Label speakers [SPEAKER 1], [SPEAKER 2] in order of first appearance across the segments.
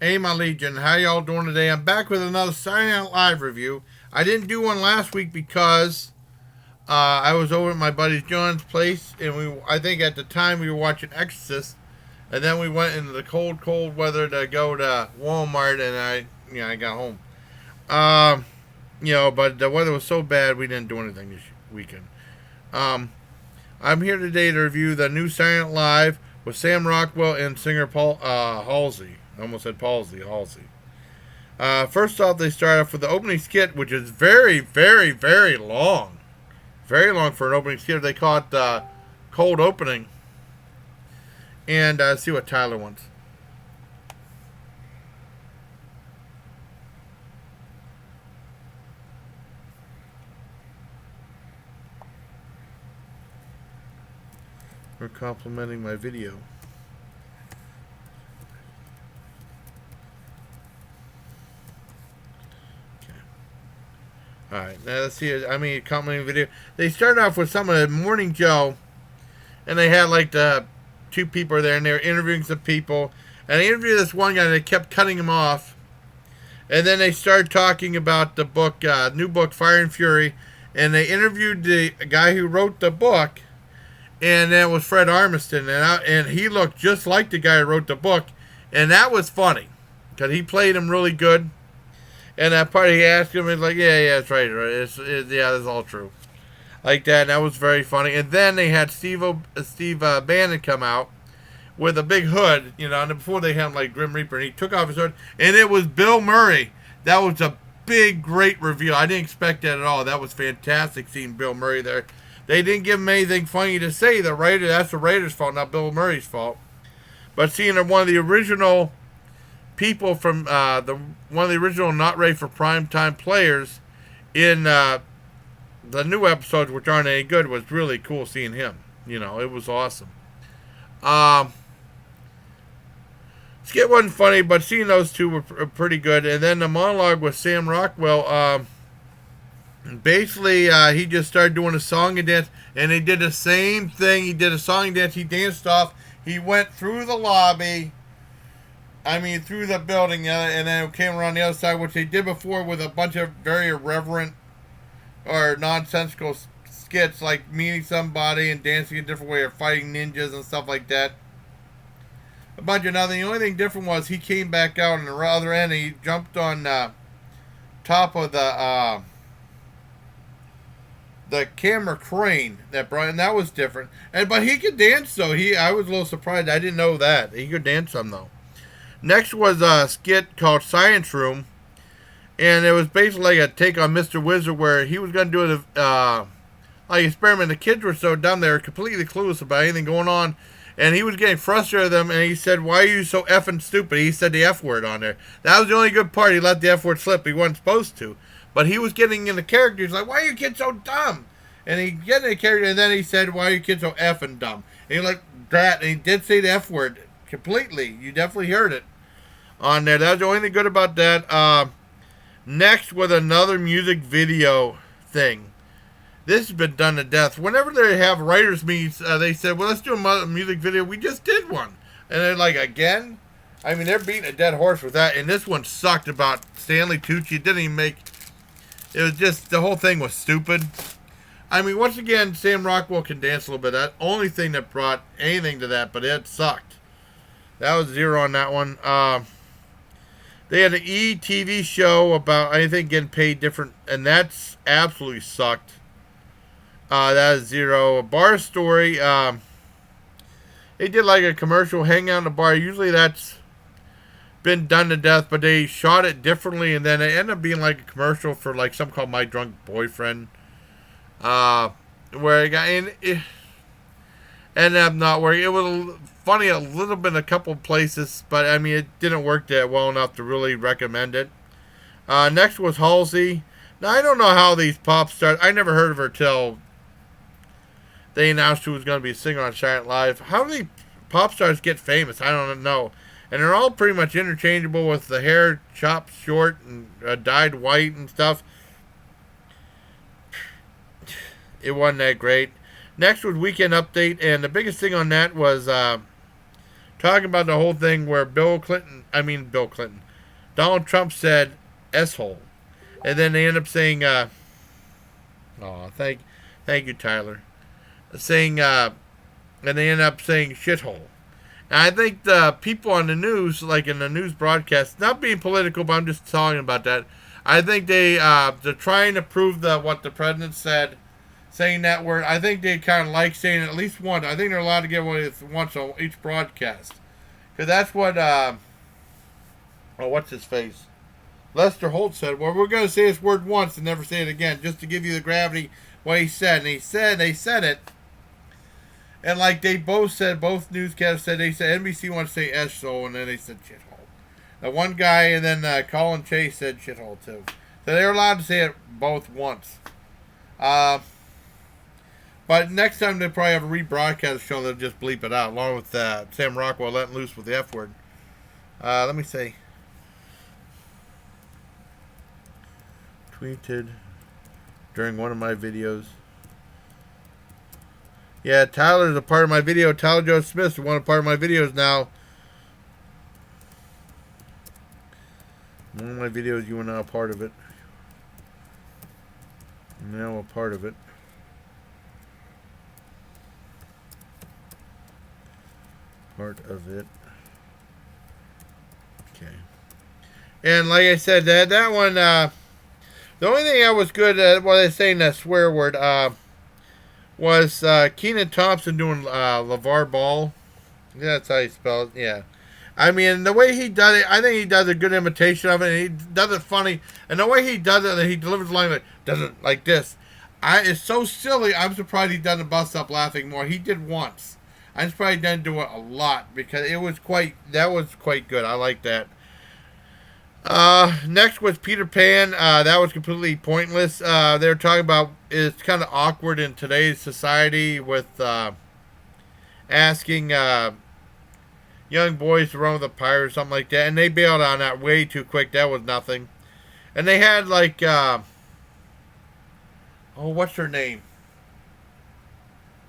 [SPEAKER 1] Hey, my Legion, how y'all doing today? I'm back with another Saturday Night Live review. I didn't do one last week because I was over at my buddy John's place, and I think at the time we were watching Exorcist, and then we went into the cold, cold weather to go to Walmart, and I got home. Um, but the weather was so bad we didn't do anything this weekend. Um, I'm here today to review the new Saturday Night Live with Sam Rockwell and singer Paul Halsey. I almost said Halsey. First off, they start off with the opening skit, which is very, very, very long. Very long for an opening skit. They call it cold opening. And see what Tyler wants. We're complimenting my video. Alright, now let's see. Complimenting video. They started off with some of the Morning Joe, and they had like the two people there, and they were interviewing some people. And they interviewed this one guy, and they kept cutting him off. And then they started talking about the book, new book, Fire and Fury. And they interviewed the guy who wrote the book, and that was Fred Armisen. And he looked just like the guy who wrote the book. And that was funny, because he played him really good. And that part he asked him, he's like, yeah, that's right. Yeah, that's all true. Like that, and that was very funny. And then they had Steve Bannon come out with a big hood, and before they had him like Grim Reaper, and he took off his hood, and it was Bill Murray. That was a big, great reveal. I didn't expect that at all. That was fantastic seeing Bill Murray there. They didn't give him anything funny to say. That's the Raiders' fault, not Bill Murray's fault. But seeing one of the original people from one of the original not ready for primetime players in the new episodes, which aren't any good, was really cool seeing him. It was awesome. Skit wasn't funny, but seeing those two were pretty good. And then the monologue with Sam Rockwell, basically he just started doing a song and dance, and he did the same thing. He did a song and dance. He danced off. He went through the lobby. Through the building, and then it came around the other side, which they did before with a bunch of very irreverent or nonsensical skits, like meeting somebody and dancing a different way, or fighting ninjas and stuff like that. A bunch of nothing. The only thing different was he came back out on the other end, and he jumped on top of the camera crane and that was different. But he could dance though. I was a little surprised. I didn't know that he could dance some though. Next was a skit called Science Room, and it was basically like a take on Mr. Wizard, where he was going to do like experiment. The kids were so dumb, they were completely clueless about anything going on, and he was getting frustrated with them, and he said, "Why are you so effing stupid?" He said the F word on there. That was the only good part. He let the F word slip. He wasn't supposed to, but he was getting into character. He's like, "Why are you kids so dumb?" And he get into character, and then he said, "Why are you kids so effing dumb?" And he like that, and he did say the F word completely. You definitely heard it on there. That was the only thing good about that. Next was another music video thing. This has been done to death. Whenever they have writers meets, they said, "Well, let's do a music video." We just did one, and they're like, again. They're beating a dead horse with that. And this one sucked about Stanley Tucci. It didn't even make. It was just the whole thing was stupid. Once again, Sam Rockwell can dance a little bit. That only thing that brought anything to that, but it sucked. That was 0 on that one. They had an E! TV show about, I think, getting paid different, and that's absolutely sucked. That is 0. A bar story. They did like a commercial, hang out in a bar. Usually that's been done to death, but they shot it differently, and then it ended up being like a commercial for like something called My Drunk Boyfriend. Where it ended up not working. It was funny a little bit in a couple places, but it didn't work that well enough to really recommend it. Next was Halsey. Now I don't know how these pop stars. I never heard of her till they announced who was going to be a singer on Saturday Night Live. How do these pop stars get famous? I don't know. And they're all pretty much interchangeable with the hair chopped short and dyed white and stuff. It wasn't that great. Next was Weekend Update, and the biggest thing on that was talking about the whole thing where Bill Clinton, Donald Trump said "s-hole," and then they end up saying, "Oh, thank you, Tyler," saying, and they end up saying "shithole." And I think the people on the news, like in the news broadcast, not being political, but I'm just talking about that. I think they're trying to prove what the president said, saying that word. I think they kind of like saying it at least once. I think they're allowed to give away it once on each broadcast, because that's what what's his face, Lester Holt said. Well, we're going to say this word once and never say it again, just to give you the gravity what he said. And they said it. And like they both said, both newscasters said, they said NBC wants to say S-hole, and then they said shithole. The one guy, and then Colin Chase said shithole too. So they were allowed to say it both once. But next time they probably have a rebroadcast show, they'll just bleep it out, along with Sam Rockwell letting loose with the F word. Let me see. Tweeted during one of my videos. Yeah, Tyler's a part of my video. Tyler Joe Smith's one part of my videos now. One of my videos, you are now a part of it. Now a part of it. Part of it. Okay. And like I said, that one, the only thing that was good, while they're saying that swear word, was Kenan Thompson doing LeVar Ball. Yeah, that's how you spell it. Yeah. I mean, the way he does it, I think he does a good imitation of it, and he does it funny. And the way he does it, he delivers the line does it like this. It's so silly, I'm surprised he doesn't bust up laughing more. He did once. I'm surprised he didn't do it a lot, because that was quite good. I like that. Next was Peter Pan. That was completely pointless. They were talking about it's kind of awkward in today's society with asking young boys to run with a pirate or something like that, and they bailed on that way too quick. That was nothing. And they had like, what's her name?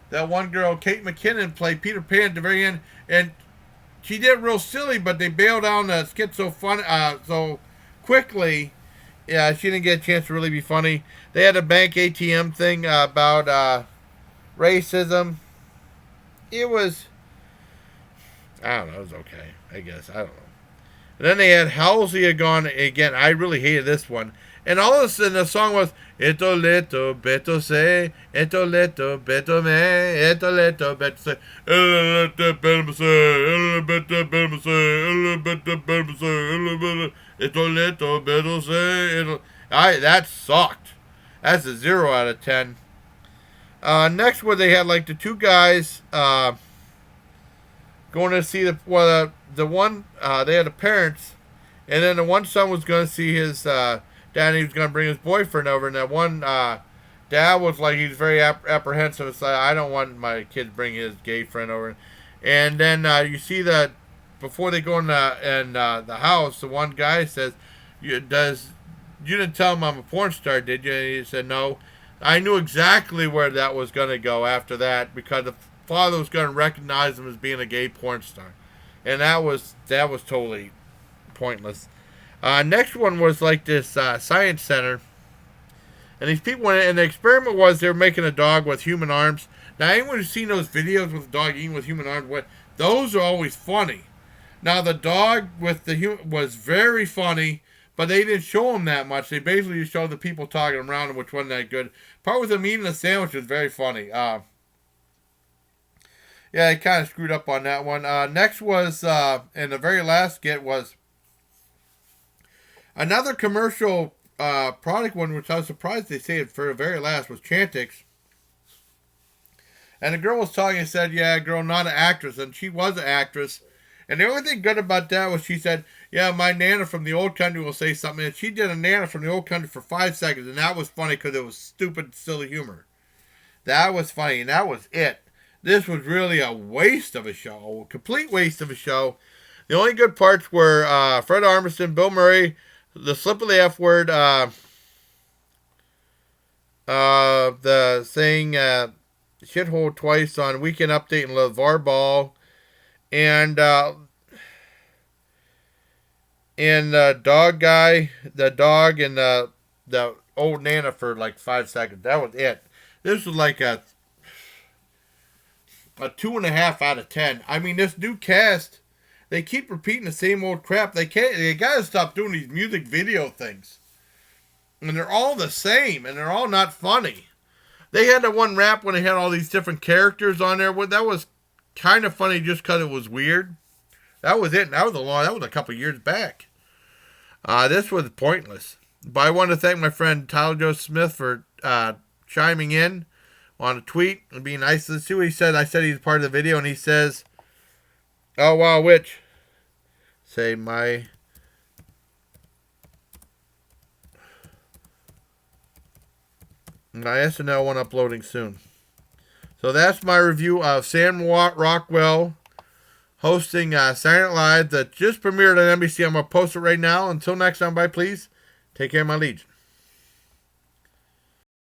[SPEAKER 1] That one girl, Kate McKinnon, played Peter Pan at the very end, and she did real silly, but they bailed on the skit so quickly. Yeah, she didn't get a chance to really be funny. They had a bank ATM thing about racism. It was, I don't know, it was okay, I guess. I don't know. And then they had Halsey gone again. I really hated this one. And all of a sudden the song was Esto leto beto se, esto leto beto me, esto leto beto se, esto beto se, esto leto beto se. That sucked. That's a 0 out of 10. Next one they had like the two guys going to see the one they had the parents, and then the one son was going to see his dad, and he was going to bring his boyfriend over, and that one dad was like, he's very apprehensive. It's like, I don't want my kid to bring his gay friend over. And then you see that before they go in the house, the one guy says, you didn't tell him I'm a porn star, did you? And he said, no. I knew exactly where that was going to go after that, because the father was going to recognize him as being a gay porn star. And that was totally pointless. Next one was like this science center. And these people went in, and the experiment was they were making a dog with human arms. Now, anyone who's seen those videos with a dog eating with human arms, those are always funny. Now, the dog with the human was very funny, but they didn't show him that much. They basically just showed the people talking around him, which wasn't that good. Part with him eating a sandwich was very funny. Yeah, they kind of screwed up on that one. Next was, and the very last skit was another commercial product one, which I was surprised they say it for the very last, was Chantix. And the girl was talking and said, yeah, girl, not an actress. And she was an actress. And the only thing good about that was she said, yeah, my Nana from the old country will say something. And she did a Nana from the old country for 5 seconds. And that was funny because it was stupid, silly humor. That was funny. And that was it. This was really a waste of a show. A complete waste of a show. The only good parts were Fred Armisen, Bill Murray, the slip of the F word, the saying shithole twice on Weekend Update and LeVar Ball, And the dog and the old Nana for like 5 seconds. That was it. This was like a 2.5 out of 10. I mean, this new cast, they keep repeating the same old crap. They can't. They gotta stop doing these music video things. And they're all the same, and they're all not funny. They had that one rap when they had all these different characters on there. Well, that was kind of funny just because it was weird. That was it. That was a couple years back. This was pointless. But I want to thank my friend Tyler Joe Smith for chiming in on a tweet and being nice. Let's see what he said. I said he's part of the video, and he says, "Oh wow, which say my SNL one uploading soon." So that's my review of Sam Rockwell hosting Saturday Night Live that just premiered on NBC. I'm going to post it right now. Until next time, bye, please. Take care, my liege.